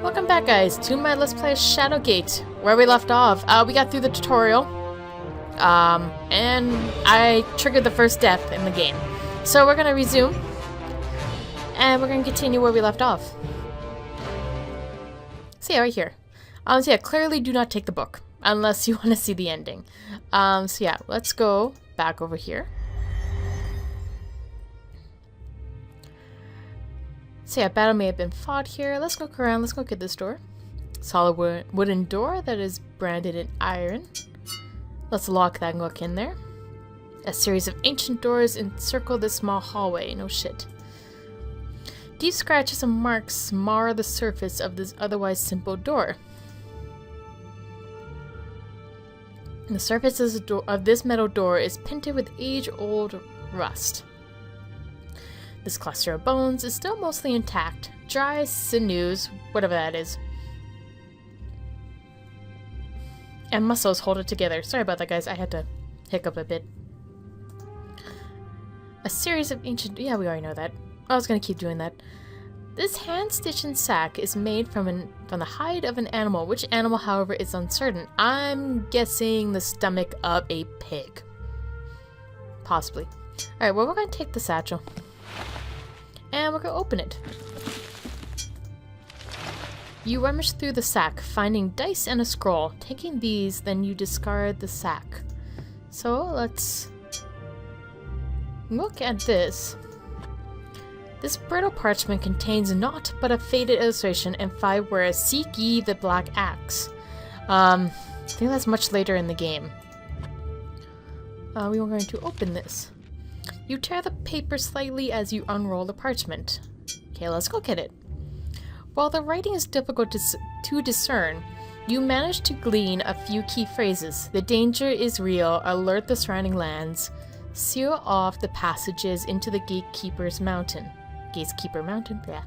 Welcome back, guys, to my Let's Play Shadowgate, where we left off. We got through the tutorial, and I triggered the first death in the game. So we're gonna resume, and we're gonna continue where we left off. So yeah, right here. So yeah, clearly do not take the book, unless you want to see the ending. So yeah, let's go back over here. So yeah, battle may have been fought here. Let's look around. Let's go get this door. Solid wooden door that is branded in iron. Let's lock that and look in there. A series of ancient doors encircle this small hallway. No shit. Deep scratches and marks mar the surface of this otherwise simple door. The surface of this metal door is painted with age-old rust. This cluster of bones is still mostly intact. Dry sinews, whatever that is, and muscles hold it together. Sorry about that, guys. I had to hiccup a bit. A series of ancient... Yeah, we already know that. I was going to keep doing that. This hand-stitched sack is made from the hide of an animal. Which animal, however, is uncertain. I'm guessing the stomach of a pig. Possibly. Alright, well, we're going to take the satchel. And we're going to open it. You rummage through the sack, finding dice and a scroll. Taking these, then you discard the sack. So, let's look at this. This brittle parchment contains naught but a faded illustration and 5 words, "Seek ye the black axe." I think that's much later in the game. We are going to open this. You tear the paper slightly as you unroll the parchment. Okay, let's go get it. While the writing is difficult to discern, you manage to glean a few key phrases. The danger is real, alert the surrounding lands, seal off the passages into the Gatekeeper Mountain, yeah.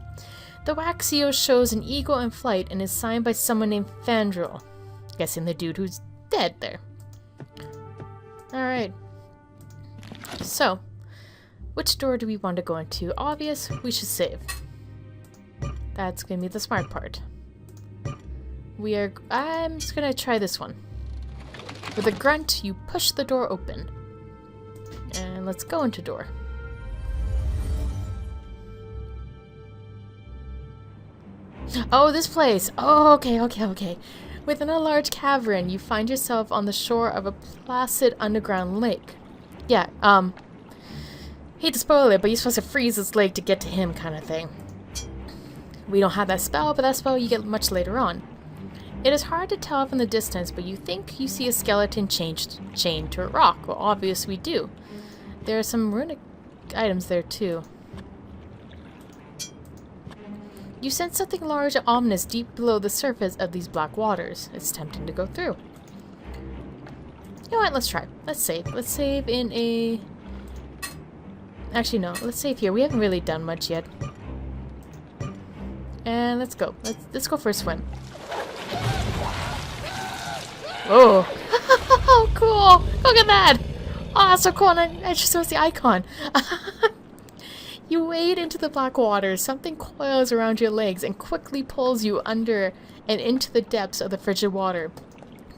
The wax seal shows an eagle in flight and is signed by someone named Fandral. Guessing the dude who's dead there. Alright. So, which door do we want to go into? Obvious, we should save. That's gonna be the smart part. I'm just gonna try this one. With a grunt, you push the door open. And let's go into door. Oh, this place! Oh, okay. Within a large cavern, you find yourself on the shore of a placid underground lake. Yeah, hate to spoil it, but you're supposed to freeze this lake to get to him, kind of thing. We don't have that spell, but that spell you get much later on. It is hard to tell from the distance, but you think you see a skeleton chained to a rock. Well, obvious we do. There are some runic items there, too. You sense something large and ominous deep below the surface of these black waters. It's tempting to go through. You know what? Let's try. Let's save. Let's save in a... Actually, no. Let's save here. We haven't really done much yet. And let's go. Let's go for a swim. Oh, oh, cool! Look at that! Oh, that's so cool! And I just saw the icon. You wade into the black waters. Something coils around your legs and quickly pulls you under and into the depths of the frigid water.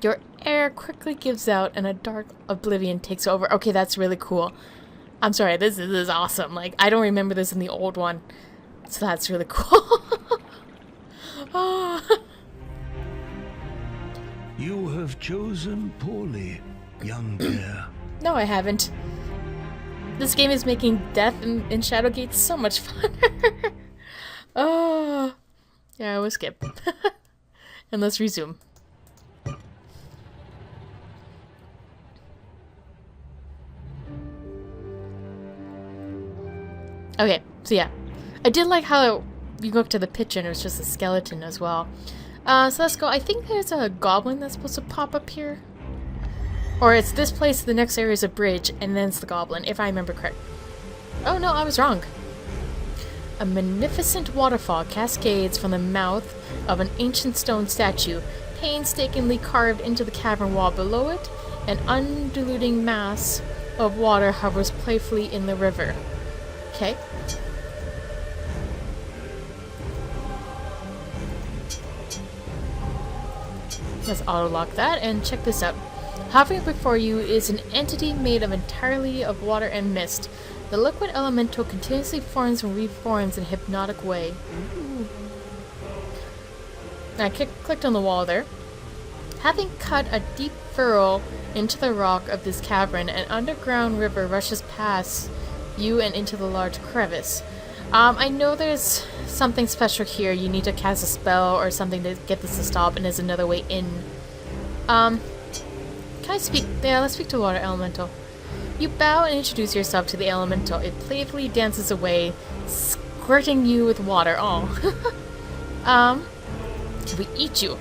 Your air quickly gives out and a dark oblivion takes over. Okay, that's really cool. I'm sorry, this is awesome. Like, I don't remember this in the old one. So that's really cool. Oh. You have chosen poorly, young dear. No, I haven't. This game is making death in Shadowgate so much funner. Oh. Yeah, we'll skip. And let's resume. Okay, so yeah. I did like how you go up to the picture and it was just a skeleton as well. So let's go. I think there's a goblin that's supposed to pop up here. Or it's this place, the next area is a bridge, and then it's the goblin, if I remember correct. Oh no, I was wrong. A magnificent waterfall cascades from the mouth of an ancient stone statue, painstakingly carved into the cavern wall below it. An undulating mass of water hovers playfully in the river. Okay. Let's auto-lock that and check this out. Hovering before you is an entity made of entirely of water and mist. The liquid elemental continuously forms and reforms in a hypnotic way. Ooh. I clicked on the wall there. Having cut a deep furrow into the rock of this cavern, an underground river rushes past you and into the large crevice. I know there's something special here. You need to cast a spell or something to get this to stop, and there's another way in. Can I speak? Yeah, let's speak to Water Elemental. You bow and introduce yourself to the Elemental. It playfully dances away, squirting you with water. Oh. Can we eat you?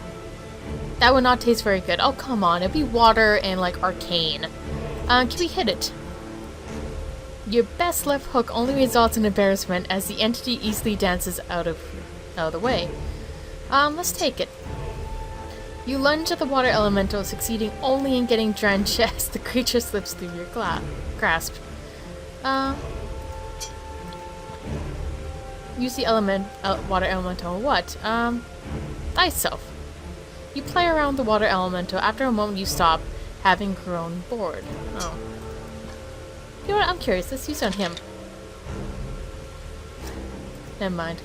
That would not taste very good. Oh, come on. It'd be water and, like, arcane. Can we hit it? Your best left hook only results in embarrassment as the entity easily dances out of the way. Let's take it. You lunge at the water elemental, succeeding only in getting drenched as the creature slips through your grasp. Use the water elemental. What? Thyself. You play around the water elemental. After a moment, you stop, having grown bored. Oh. You know what? I'm curious. Let's use it on him. Never mind.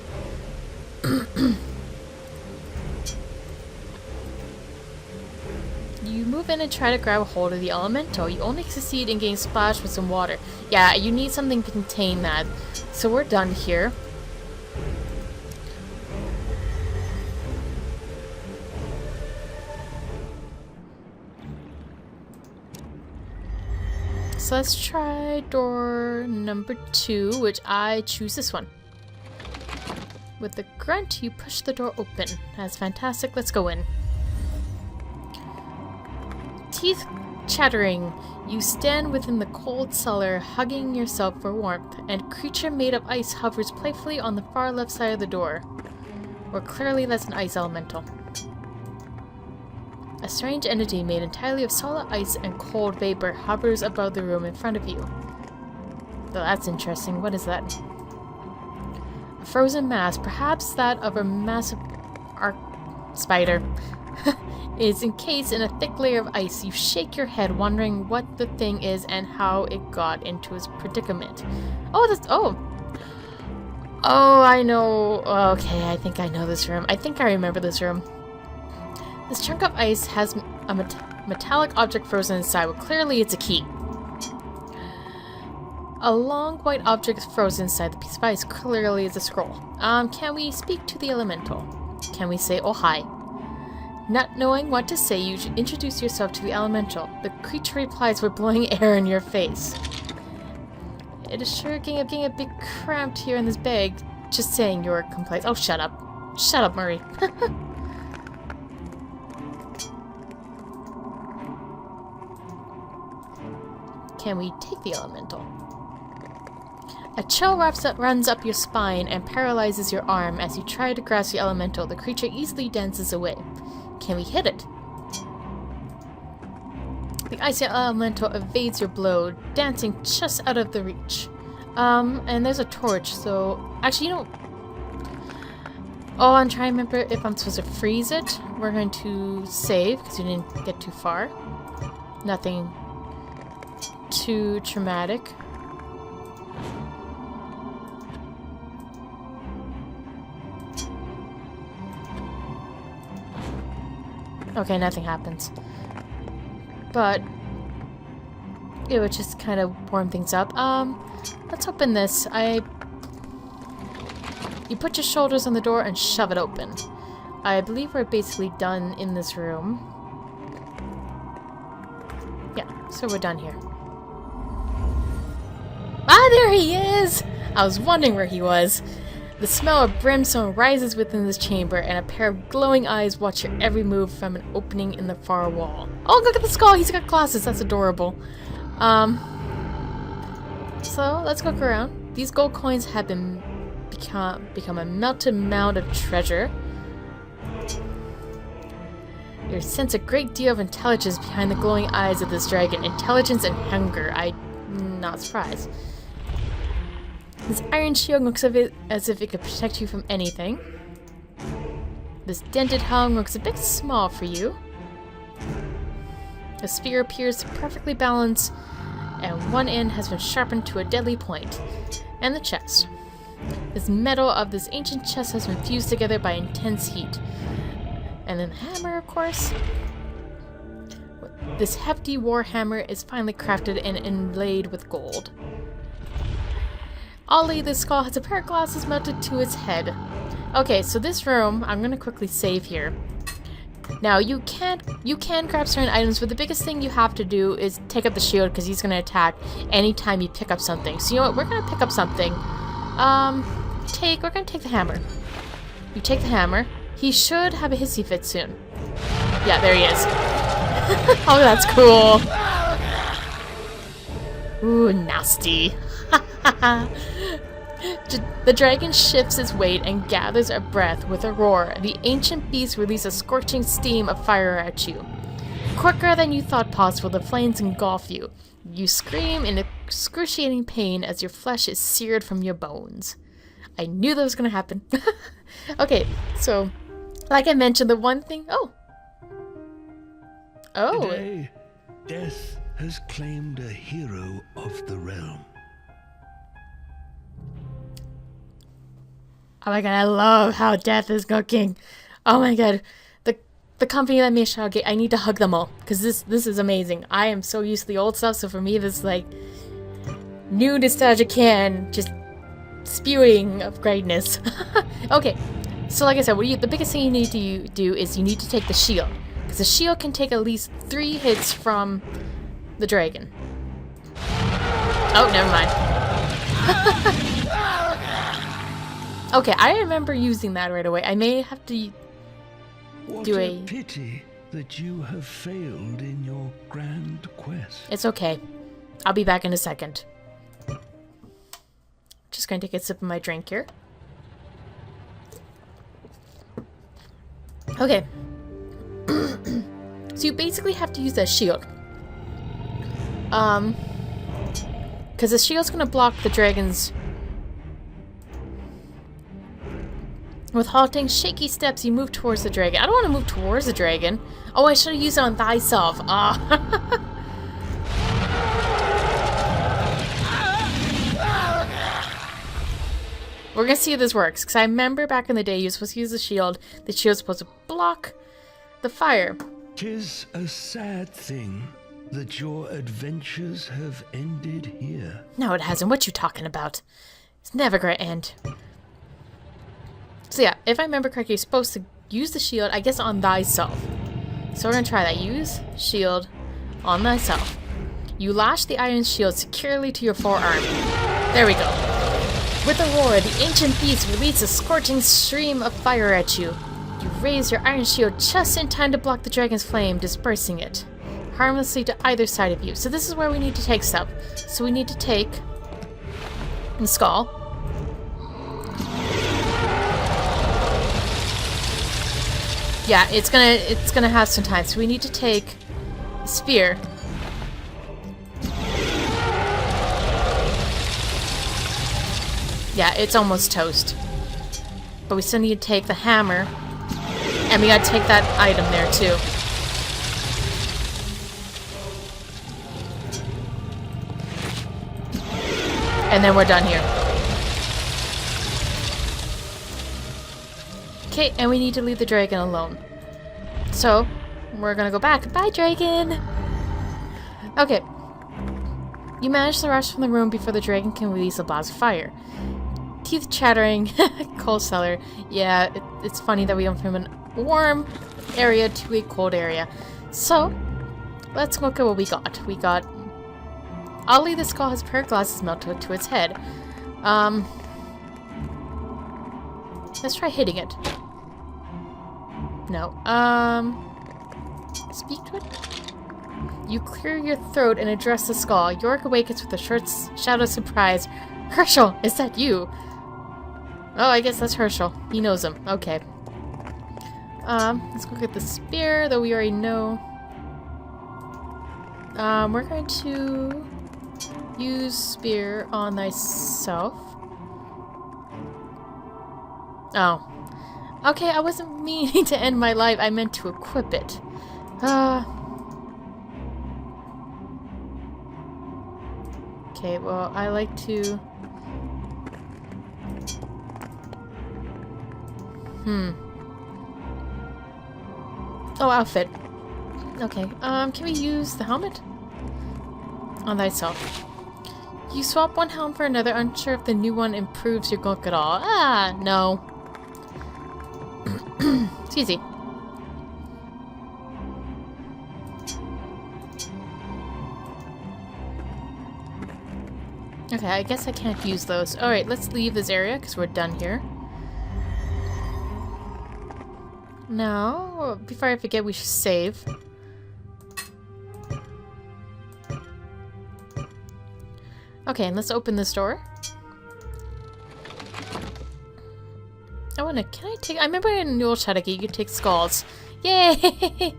You move in and try to grab a hold of the elemental. You only succeed in getting splashed with some water. Yeah, you need something to contain that. So we're done here. So let's try door number 2, which I choose this one. With a grunt, you push the door open. That's fantastic. Let's go in. Teeth chattering, you stand within the cold cellar, hugging yourself for warmth, and a creature made of ice hovers playfully on the far left side of the door. Or clearly that's an ice elemental. A strange entity made entirely of solid ice and cold vapor hovers above the room in front of you. Though that's interesting. What is that? A frozen mass, perhaps that of a massive spider, is encased in a thick layer of ice. You shake your head, wondering what the thing is and how it got into its predicament. Oh, that's... Oh, I know... Okay, I think I know this room. I think I remember this room. This chunk of ice has a metallic object frozen inside. Well, clearly it's a key. A long white object is frozen inside the piece of ice. Clearly it's a scroll. Can we speak to the elemental? Can we say, oh hi? Not knowing what to say, you should introduce yourself to the elemental. The creature replies with blowing air in your face. It is sure getting a bit cramped here in this bag. Just saying your complaints. Oh, shut up. Shut up, Murray. Can we take the elemental? A chill runs up your spine and paralyzes your arm as you try to grasp the elemental. The creature easily dances away. Can we hit it? The icy elemental evades your blow, dancing just out of the reach. And there's a torch, so... Actually, you know... Oh, I'm trying to remember if I'm supposed to freeze it. We're going to save, because we didn't get too far. Nothing too traumatic. Okay, nothing happens. But it would just kind of warm things up. Let's open this. You put your shoulders on the door and shove it open. I believe we're basically done in this room. Yeah, so we're done here. Ah, there he is! I was wondering where he was. The smell of brimstone rises within this chamber, and a pair of glowing eyes watch your every move from an opening in the far wall. Oh, look at the skull! He's got glasses. That's adorable. So let's look around. These gold coins have become a melted mound of treasure. You sense a great deal of intelligence behind the glowing eyes of this dragon. Intelligence and hunger. I'm not surprised. This iron shield looks as if it could protect you from anything. This dented helm looks a bit small for you. The spear appears perfectly balanced, and one end has been sharpened to a deadly point. And the chest. This metal of this ancient chest has been fused together by intense heat. And then the hammer, of course. This hefty war hammer is finely crafted and inlaid with gold. Oddly, this skull has a pair of glasses mounted to its head. Okay, so this room, I'm gonna quickly save here. Now, you can grab certain items, but the biggest thing you have to do is take up the shield, because he's gonna attack anytime you pick up something. So you know what, we're gonna pick up something. We're gonna take the hammer. You take the hammer. He should have a hissy fit soon. Yeah, there he is. Oh, that's cool. Ooh, nasty. The dragon shifts its weight and gathers a breath with a roar. The ancient beast releases a scorching steam of fire at you. Quicker than you thought possible, the flames engulf you. You scream in excruciating pain as your flesh is seared from your bones. I knew that was going to happen. Okay, so, like I mentioned, the one thing... Oh! Today, death has claimed a hero of the realm. Oh my god, I love how death is cooking. Oh my god. The company that made Shadowgate, I need to hug them all. Because this is amazing. I am so used to the old stuff, so for me this is like new nostalgia can just spewing of greatness. Okay, so like I said, the biggest thing you need to do is you need to take the shield. Because the shield can take at least 3 hits from the dragon. Oh, never mind. Okay, I remember using that right away. I may have to do a pity that you have failed in your grand quest. It's okay. I'll be back in a second. Just gonna take a sip of my drink here. Okay. So you basically have to use that shield. Because the shield's gonna block the dragon's... With halting, shaky steps, you move towards the dragon. I don't want to move towards the dragon. Oh, I should have used it on thyself. Ah. We're gonna see if this works, because I remember back in the day you were supposed to use the shield. The shield's supposed to block the fire. 'Tis a sad thing that your adventures have ended here. No, it hasn't. What you talking about? It's never gonna end. So yeah, if I remember correctly, you're supposed to use the shield, I guess, on thyself. So we're gonna try that. Use shield on thyself. You lash the iron shield securely to your forearm. There we go. With a roar, the ancient beast releases a scorching stream of fire at you. You raise your iron shield just in time to block the dragon's flame, dispersing it harmlessly to either side of you. So this is where we need to take stuff. So we need to take the skull. Yeah, it's gonna have some time. So we need to take the spear. Yeah, it's almost toast. But we still need to take the hammer. And we gotta take that item there too. And then we're done here. Okay, and we need to leave the dragon alone. So, we're gonna go back. Bye, dragon! Okay. You manage to rush from the room before the dragon can release a blast of fire. Teeth chattering. Cold cellar. Yeah, it's funny that we went from a warm area to a cold area. So, let's look at what we got. We got... Oddly, the skull has a pair of glasses mounted to its head. Let's try hitting it. No. Speak to it? You clear your throat and address the skull. Yorick awakens with a short shout of surprise. Herschel, is that you? Oh, I guess that's Herschel. He knows him. Okay. Let's go get the spear, though we already know. We're going to use spear on thyself. Oh. Okay, I wasn't meaning to end my life. I meant to equip it. Okay, well, I like to... Oh, outfit. Okay, can we use the helmet? On thyself. You swap one helm for another, unsure if the new one improves your look at all. Ah, no. It's easy. Okay, I guess I can't use those. Alright, let's leave this area because we're done here. Now, before I forget, we should save. Okay, and let's open this door. Can I take... I remember in the old Shadowgate you could take skulls. Yay!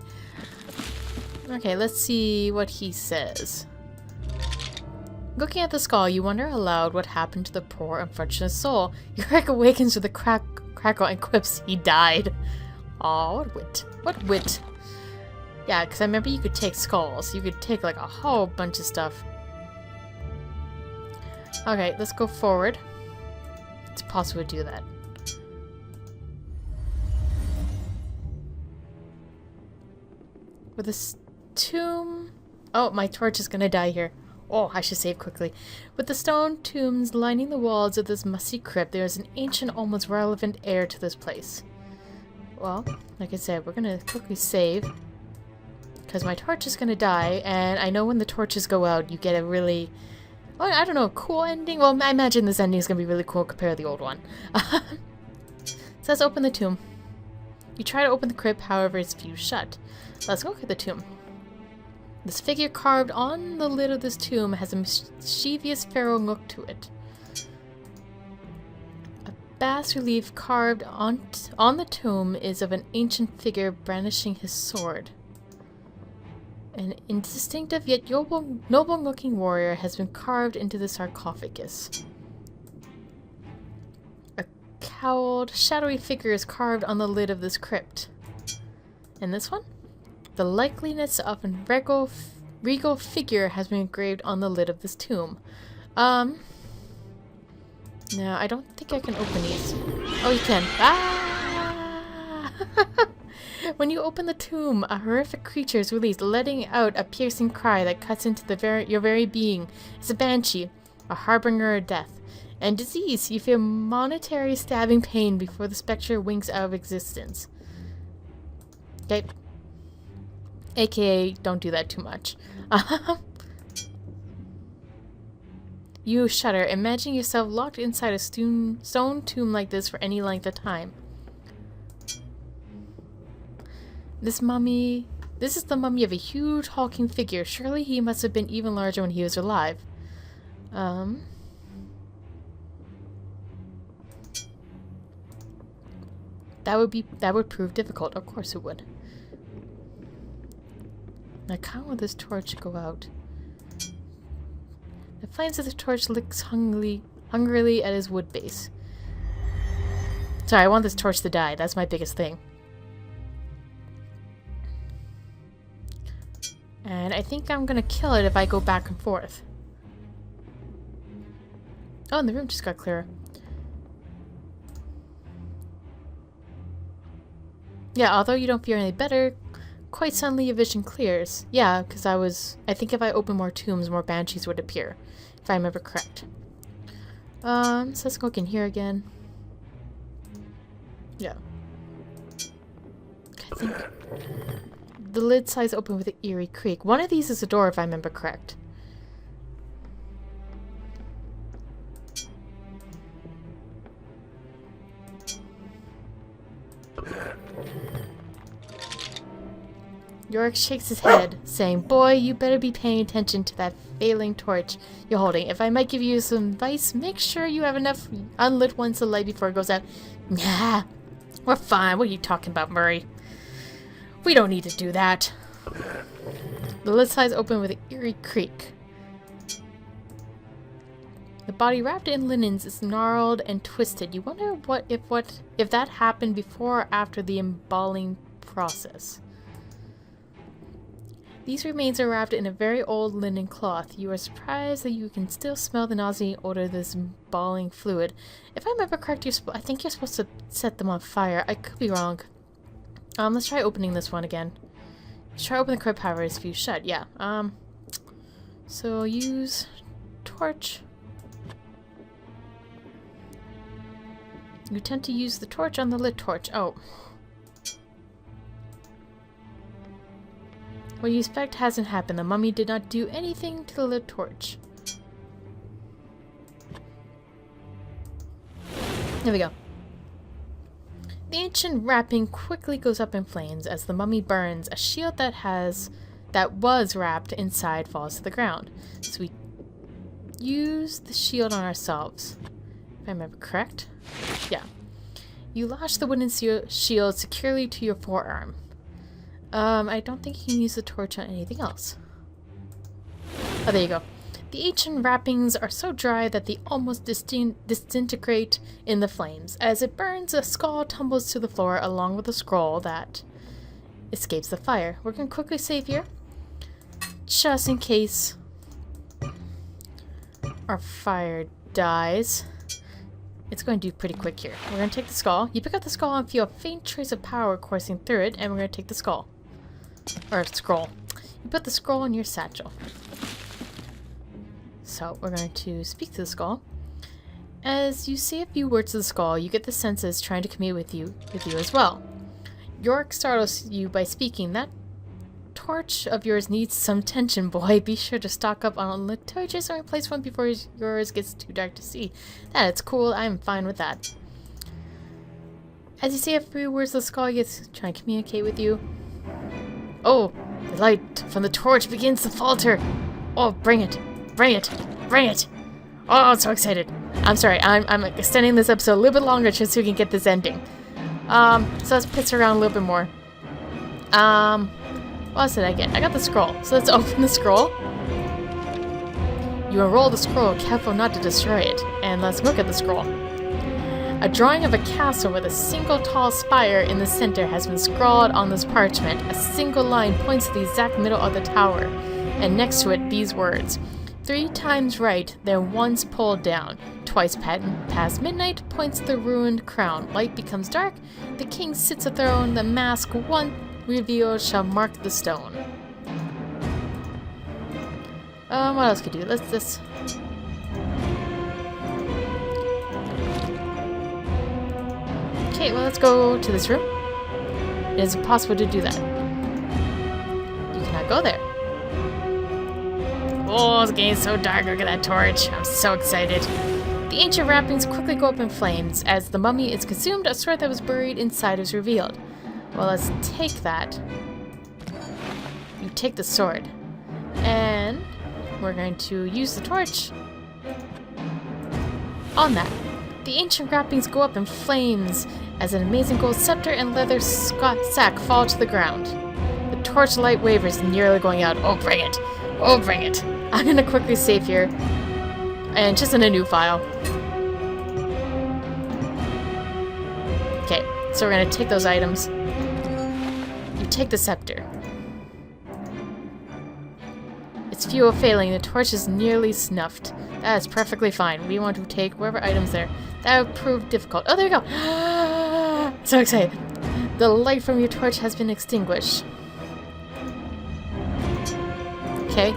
Okay, let's see what he says. Looking at the skull, you wonder aloud what happened to the poor, unfortunate soul. Yorick awakens with a crackle and quips, he died. Aw, what wit. What wit. Yeah, because I remember you could take skulls. You could take like a whole bunch of stuff. Okay, let's go forward. It's possible to do that. With this tomb... Oh, my torch is gonna die here. Oh, I should save quickly. With the stone tombs lining the walls of this musty crypt, there is an ancient, almost relevant air to this place. Well, like I said, we're gonna quickly save. Because my torch is gonna die, and I know when the torches go out, you get a really... Oh, I don't know, a cool ending? Well, I imagine this ending is gonna be really cool compared to the old one. So let's open the tomb. You try to open the crypt, however, it's fused shut. Let's look at the tomb. This figure carved on the lid of this tomb has a mischievous pharaoh look to it. A bas-relief carved on the tomb is of an ancient figure brandishing his sword. An indistinctive yet noble-looking warrior has been carved into the sarcophagus. A cowled, shadowy figure is carved on the lid of this crypt. And this one? The likeliness of a regal figure has been engraved on the lid of this tomb. No, I don't think I can open these. Oh, you can. Ah! When you open the tomb, a horrific creature is released, letting out a piercing cry that cuts into your very being. It's a banshee, a harbinger of death. And disease, you feel monetary stabbing pain before the spectre winks out of existence. Okay. AKA, don't do that too much. You shudder. Imagine yourself locked inside a stone tomb like this for any length of time. This is the mummy of a huge hulking figure. Surely he must have been even larger when he was alive. That would prove difficult. Of course it would. I kind of want this torch to go out. The flames of the torch licks hungrily at his wood base. Sorry, I want this torch to die. That's my biggest thing. And I think I'm gonna kill it if I go back and forth. Oh, and the room just got clearer. Yeah, although you don't feel any better, quite suddenly your vision clears. Yeah, because I think if I open more tombs, more banshees would appear. If I remember correct. So let's go in here again. Yeah. I think the lid slides open with an eerie creak. One of these is a door if I remember correct. Yorick shakes his head, saying, "Boy, you better be paying attention to that failing torch you're holding. If I might give you some advice, make sure you have enough unlit ones to light before it goes out." "Nah, we're fine. What are you talking about, Murray? We don't need to do that." The lid slides open with an eerie creak. The body wrapped in linens is gnarled and twisted. You wonder if that happened before or after the embalming process. These remains are wrapped in a very old linen cloth. You are surprised that you can still smell the nauseating odor of this balling fluid. If I remember correctly, I think you're supposed to set them on fire. I could be wrong. Let's try opening this one again. Let's try opening the crypt, however, it's fused shut. Yeah. So use torch. You tend to use the torch on the lit torch. Oh. What you expect hasn't happened. The mummy did not do anything to the lit torch. There we go. The ancient wrapping quickly goes up in flames as the mummy burns. A shield that was wrapped inside falls to the ground. So we use the shield on ourselves. If I remember correct. Yeah. You lash the wooden shield securely to your forearm. I don't think you can use the torch on anything else. Oh, there you go. The ancient wrappings are so dry that they almost disintegrate in the flames. As it burns, a skull tumbles to the floor along with a scroll that escapes the fire. We're going to quickly save here, just in case our fire dies. It's going to do pretty quick here. We're going to take the skull. You pick up the skull and feel a faint trace of power coursing through it, and we're going to take the skull. Or scroll. You put the scroll in your satchel. So we're going to speak to the skull. As you say a few words to the skull, you get the senses trying to commune with you as well. York startles you by speaking. That torch of yours needs some attention, boy. Be sure to stock up on lit torches and replace one before yours gets too dark to see. That's cool. I'm fine with that. As you say a few words to the skull, it's trying to communicate with you. Oh, the light from the torch begins to falter. Oh, bring it. Bring it! Bring it! Oh, I'm so excited. I'm sorry, I'm extending this episode a little bit longer just so we can get this ending. So let's piss around a little bit more. What else did I get? I got the scroll. So let's open the scroll. You unroll the scroll, careful not to destroy it. And let's look at the scroll. A drawing of a castle with a single tall spire in the center has been scrawled on this parchment. A single line points to the exact middle of the tower. And next to it, these words. 3 times right, then once pulled down. Twice past midnight points the ruined crown. Light becomes dark. The king sits athrone. The mask, one revealed, shall mark the stone. What else could do? Let's Okay, well, let's go to this room. It is impossible to do that. You cannot go there. Oh, it's getting so dark. Look at that torch. I'm so excited. The ancient wrappings quickly go up in flames. As the mummy is consumed, a sword that was buried inside is revealed. Well, let's take that. You take the sword. And we're going to use the torch on that. The ancient wrappings go up in flames as an amazing gold scepter and leather sack fall to the ground. The torch light wavers, nearly going out. Oh, bring it! Oh, bring it! I'm gonna quickly save here, and just in a new file. Okay, so we're gonna take those items. You take the scepter. Its fuel failing, the torch is nearly snuffed. That is perfectly fine. We want to take whatever items there. That would prove difficult. Oh, there we go! So excited. The light from your torch has been extinguished. Okay.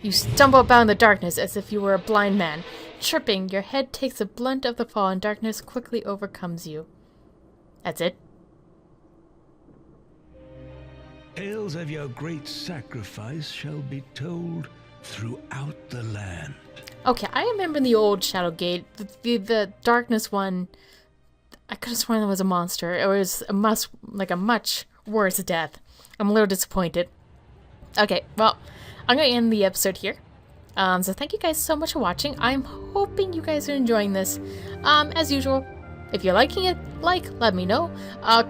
You stumble about in the darkness as if you were a blind man. Tripping, your head takes a blunt of the fall and darkness quickly overcomes you. That's it. Tales of your great sacrifice shall be told throughout the land. Okay, I remember in the old Shadowgate, the darkness one, I could have sworn that was a monster. It was a much worse death. I'm a little disappointed. Okay, well, I'm going to end the episode here. So thank you guys so much for watching. I'm hoping you guys are enjoying this. As usual, if you're liking it, let me know.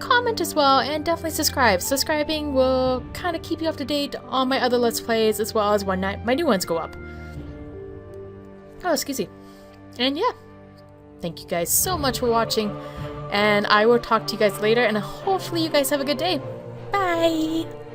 Comment as well, and definitely subscribe. Subscribing will kind of keep you up to date on my other Let's Plays, as well as when my new ones go up. Oh, excuse me. And yeah, thank you guys so much for watching, and I will talk to you guys later, and hopefully you guys have a good day. Bye!